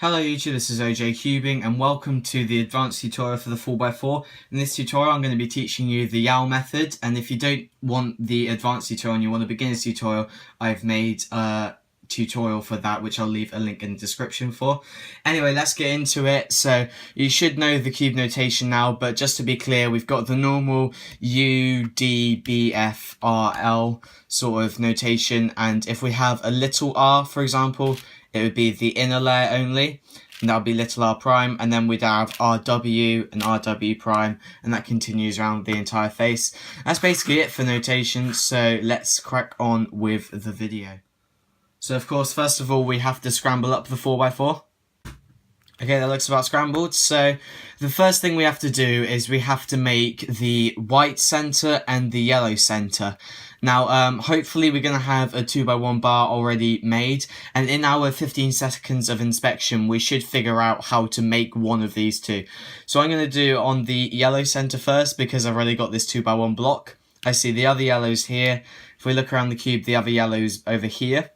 Hello YouTube, this is Uw2 and welcome to the advanced tutorial for the 4x4. In this tutorial I'm going to be teaching you the Yau method, and if you don't want the advanced tutorial and you want a beginner's tutorial, I've made a tutorial for that which I'll leave a link in the description for. Anyway, let's get into it. So you should know the cube notation now, but just to be clear, we've got the normal U, D, B, F, R, L sort of notation, and if we have a little r, for example, it would be the inner layer only, and that would be little r prime, and then we'd have RW and RW prime, and that continues around the entire face. That's basically it for notation, so let's crack on with the video. So of course, first of all, we have to scramble up the 4x4. Okay, that looks about scrambled. So the first thing we have to do is we have to make the white center and the yellow center. Now, hopefully we're going to have a 2x1 bar already made, and in our 15 seconds of inspection, we should figure out how to make one of these two. So I'm going to do on the yellow center first, because I've already got this 2x1 block. I see the other yellows here. If we look around the cube, the other yellow's over here.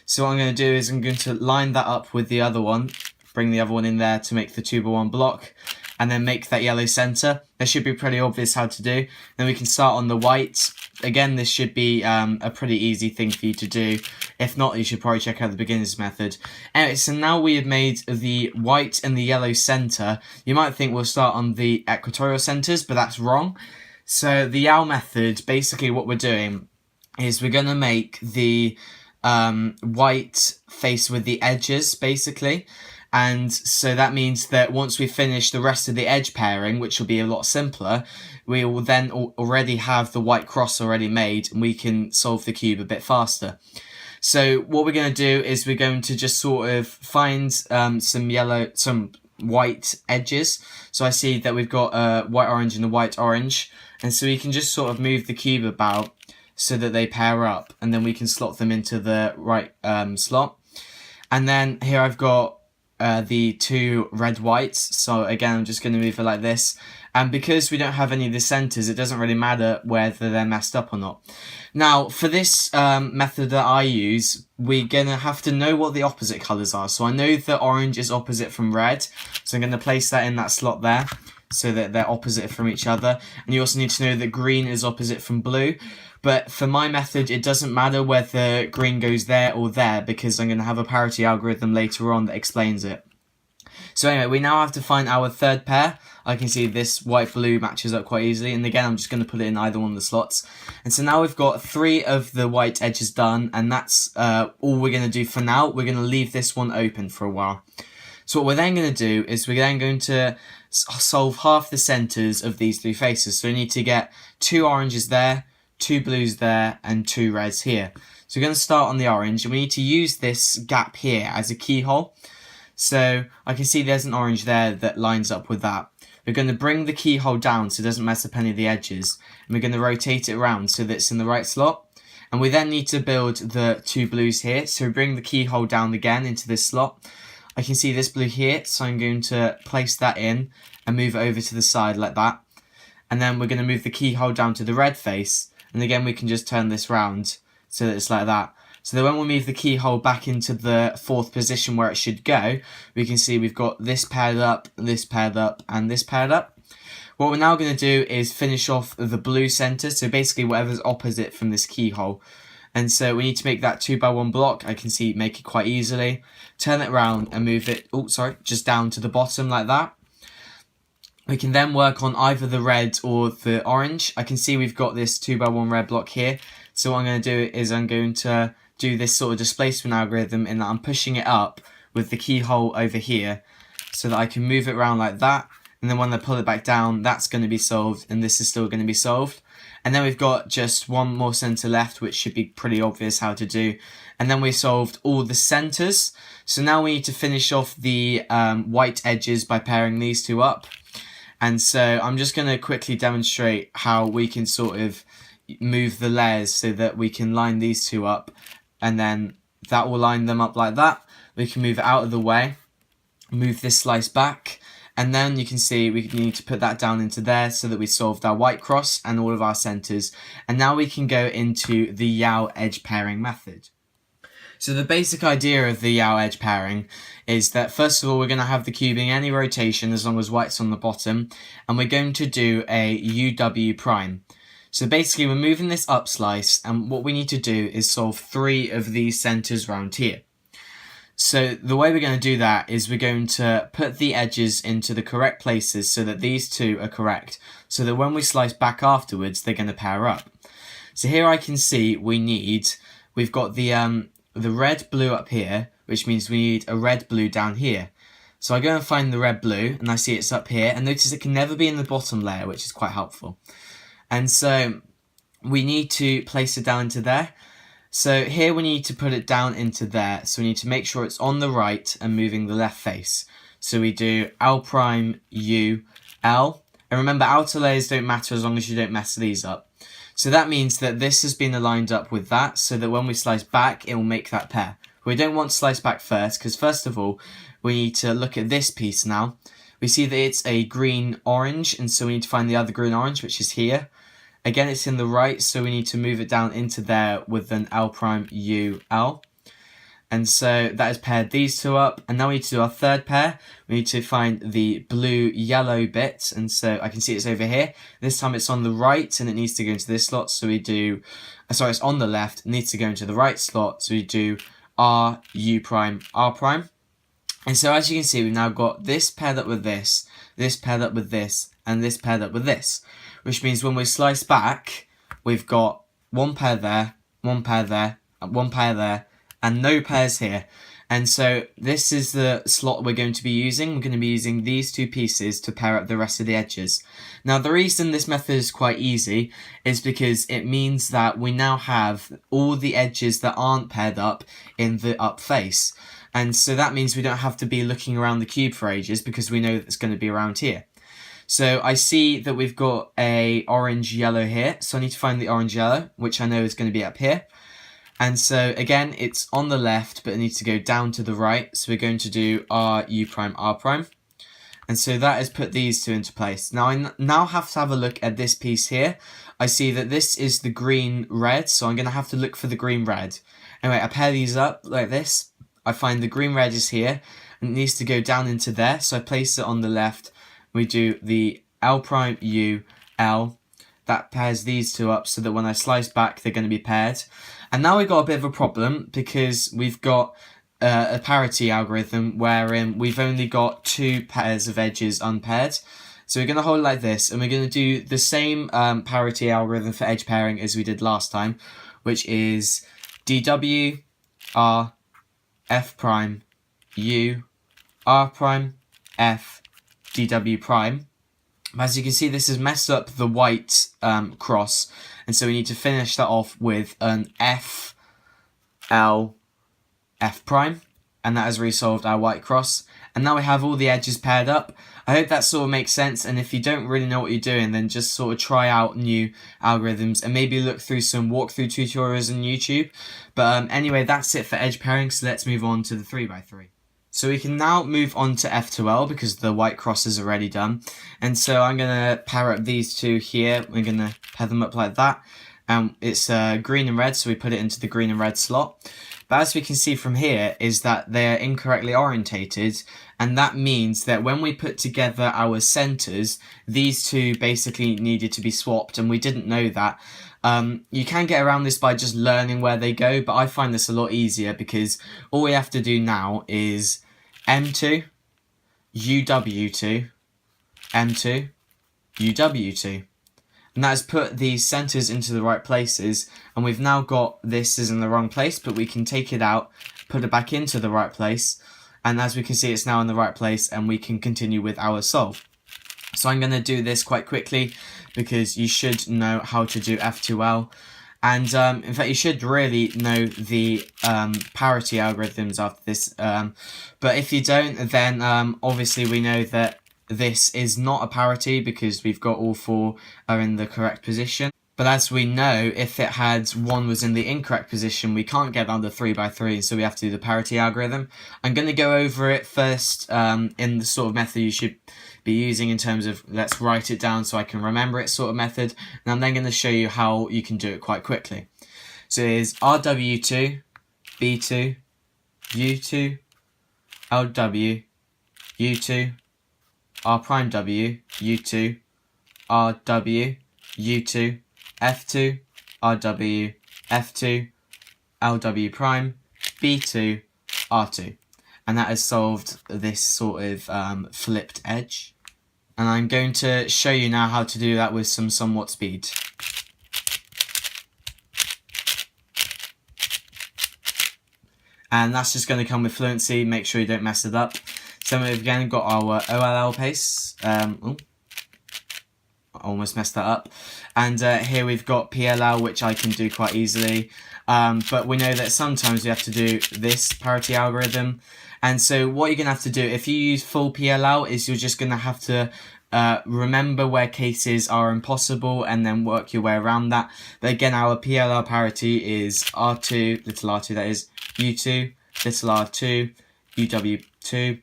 So what I'm going to do is I'm going to line that up with the other one, bring the other one in there to make the 2x1 block, and then make that yellow center. That should be pretty obvious how to do. Then we can start on the white. Again, this should be a pretty easy thing for you to do. If not, you should probably check out the beginner's method. Anyway, so now we have made the white and the yellow center. You might think we'll start on the equatorial centers, but that's wrong. So the Yau method, basically what we're doing is we're going to make the white face with the edges, basically. And so that means that once we finish the rest of the edge pairing, which will be a lot simpler, we will then already have the white cross already made, and we can solve the cube a bit faster. So what we're going to do is we're going to just sort of find some white edges. So I see that we've got a white orange and a white orange, and so we can just sort of move the cube about so that they pair up, and then we can slot them into the right slot. And then here I've got the two red whites, so again I'm just going to move it like this, and because we don't have any of the centers, it doesn't really matter whether they're messed up or not. Now for this method that I use, we're going to have to know what the opposite colors are. So I know that orange is opposite from red, so I'm going to place that in that slot there so that they're opposite from each other. And you also need to know that green is opposite from blue. But for my method, it doesn't matter whether green goes there or there, because I'm going to have a parity algorithm later on that explains it. So anyway, we now have to find our third pair. I can see this white-blue matches up quite easily, and again, I'm just going to put it in either one of the slots. And so now we've got 3 of the white edges done, and that's all we're going to do for now. We're going to leave this one open for a while. So what we're then going to do is we're then going to solve half the centers of these 3 faces. So we need to get 2 oranges there, 2 blues there, and 2 reds here. So we're going to start on the orange, and we need to use this gap here as a keyhole. So I can see there's an orange there that lines up with that. We're going to bring the keyhole down so it doesn't mess up any of the edges, and we're going to rotate it around so that it's in the right slot. And we then need to build the 2 blues here, so we bring the keyhole down again into this slot. I can see this blue here, so I'm going to place that in and move it over to the side like that. And then we're going to move the keyhole down to the red face, and again we can just turn this round so that it's like that. So then when we move the keyhole back into the 4th position where it should go, we can see we've got this paired up, this paired up, and this paired up. What we're now going to do is finish off the blue center, so basically whatever's opposite from this keyhole. And so we need to make that 2x1 block. I can see make it quite easily. Turn it around and move it, just down to the bottom like that. We can then work on either the red or the orange. I can see we've got this 2x1 red block here. So what I'm going to do is I'm going to do this sort of displacement algorithm in that I'm pushing it up with the keyhole over here so that I can move it around like that. And then when I pull it back down, that's going to be solved, and this is still going to be solved. And then we've got just one more center left, which should be pretty obvious how to do. And then we solved all the centers. So now we need to finish off the white edges by pairing these 2 up. And so I'm just going to quickly demonstrate how we can sort of move the layers so that we can line these 2 up, and then that will line them up like that. We can move it out of the way, move this slice back, and then you can see we need to put that down into there so that we solved our white cross and all of our centers. And now we can go into the Yau edge pairing method. So the basic idea of the Yau edge pairing is that first of all we're going to have the cubing any rotation as long as white's on the bottom, and we're going to do a UW prime. So basically we're moving this up slice, and what we need to do is solve 3 of these centres round here. So the way we're going to do that is we're going to put the edges into the correct places so that these 2 are correct, so that when we slice back afterwards they're going to pair up. So here I can see we've got the red blue up here, which means we need a red blue down here. So I go and find the red blue, and I see it's up here, and notice it can never be in the bottom layer, which is quite helpful. And so we need to place it down into there. So here we need to put it down into there, so we need to make sure it's on the right and moving the left face. So we do L prime U L, and remember outer layers don't matter as long as you don't mess these up. So that means that this has been aligned up with that, so that when we slice back, it will make that pair. We don't want to slice back first, because first of all, we need to look at this piece now. We see that it's a green-orange, and so we need to find the other green-orange, which is here. Again, it's in the right, so we need to move it down into there with an L prime U L. And so that has paired these 2 up, and now we need to do our third pair. We need to find the blue-yellow bit, and so I can see it's over here. This time it's on the right, and it needs to go into this slot, so we do... Sorry, it's on the left, it needs to go into the right slot, so we do R, U prime, R prime. And so as you can see, we've now got this paired up with this paired up with this, and this paired up with this. Which means when we slice back, we've got 1 pair there, 1 pair there, 1 pair there, and no pairs here. And so this is the slot we're going to be using. We're going to be using these 2 pieces to pair up the rest of the edges. Now the reason this method is quite easy is because it means that we now have all the edges that aren't paired up in the up face. And so that means we don't have to be looking around the cube for ages, because we know that it's going to be around here. So I see that we've got a orange-yellow here, so I need to find the orange-yellow, which I know is going to be up here. And so again, it's on the left, but it needs to go down to the right, so we're going to do R, U prime, R prime. And so that has put these 2 into place. Now I now have to have a look at this piece here. I see that this is the green-red, so I'm going to have to look for the green-red. Anyway, I pair these up like this. I find the green-red is here, and it needs to go down into there, so I place it on the left. We do the L prime U L. That pairs these 2 up so that when I slice back, they're going to be paired. And now we've got a bit of a problem, because we've got a parity algorithm wherein we've only got 2 pairs of edges unpaired. So we're going to hold it like this, and we're going to do the same parity algorithm for edge pairing as we did last time, which is DW, R, F prime, U, R prime, F, DW prime. As you can see, this has messed up the white cross, and so we need to finish that off with an F, L, F prime, and that has resolved our white cross. And now we have all the edges paired up. I hope that sort of makes sense, and if you don't really know what you're doing, then just sort of try out new algorithms and maybe look through some walkthrough tutorials on YouTube. But anyway, that's it for edge pairing, so let's move on to the 3x3. So we can now move on to F2L because the white cross is already done. And so I'm going to pair up these 2 here. We're going to pair them up like that. It's green and red, so we put it into the green and red slot. But as we can see from here is that they are incorrectly orientated, and that means that when we put together our centres, these 2 basically needed to be swapped, and we didn't know that. You can get around this by just learning where they go, but I find this a lot easier because all we have to do now is M2, Uw2, M2, Uw2. And that has put these centres into the right places, and we've now got this is in the wrong place, but we can take it out, put it back into the right place, and as we can see it's now in the right place, and we can continue with our solve. So I'm going to do this quite quickly because you should know how to do F2L. And in fact, you should really know the parity algorithms after this. But if you don't, then obviously we know that this is not a parity because we've got all 4 are in the correct position. But as we know, if it had 1 was in the incorrect position, we can't get under 3x3, so we have to do the parity algorithm. I'm going to go over it first in the sort of method you should be using in terms of let's write it down so I can remember it sort of method, and I'm then going to show you how you can do it quite quickly. So it is RW2, B2, U2, LW, U2, R prime W, U2, RW, U2, F2, RW, F2, LW prime, B2, R2. And that has solved this sort of flipped edge. And I'm going to show you now how to do that with some somewhat speed. And that's just going to come with fluency, make sure you don't mess it up. So we've again got our OLL pace. I almost messed that up. And here we've got PLL, which I can do quite easily. But we know that sometimes we have to do this parity algorithm. And so what you're going to have to do, if you use full PLL, is you're just going to have to remember where cases are impossible and then work your way around that. But again, our PLL parity is R2, little r2 that is, U2, little r2, Uw2,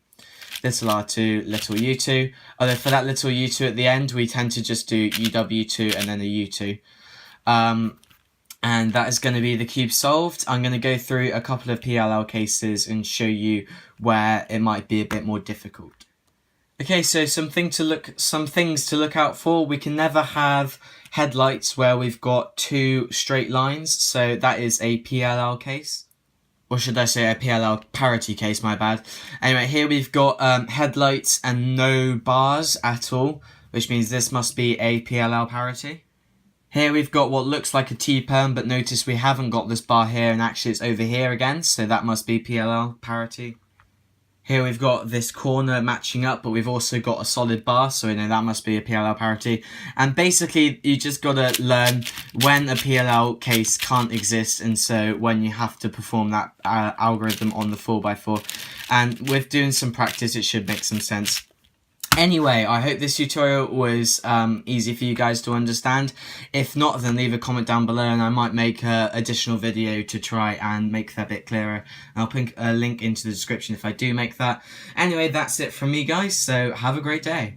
little r2, little u2. Although for that little u2 at the end, we tend to just do Uw2 and then a u2. And that is going to be the cube solved. I'm going to go through a couple of PLL cases and show you where it might be a bit more difficult. Okay, so some things to look out for. We can never have headlights where we've got two straight lines, so that is a PLL case. Or should I say a PLL parity case, my bad. Anyway, here we've got headlights and no bars at all, which means this must be a PLL parity. Here we've got what looks like a T-perm, but notice we haven't got this bar here, and actually it's over here again, so that must be PLL parity. Here we've got this corner matching up, but we've also got a solid bar, so we know that must be a PLL parity. And basically, you just gotta learn when a PLL case can't exist, and so when you have to perform that algorithm on the 4x4. And with doing some practice, it should make some sense. Anyway, I hope this tutorial was easy for you guys to understand. If not, then leave a comment down below and I might make an additional video to try and make that a bit clearer. And I'll put a link into the description if I do make that. Anyway, that's it from me, guys, so have a great day.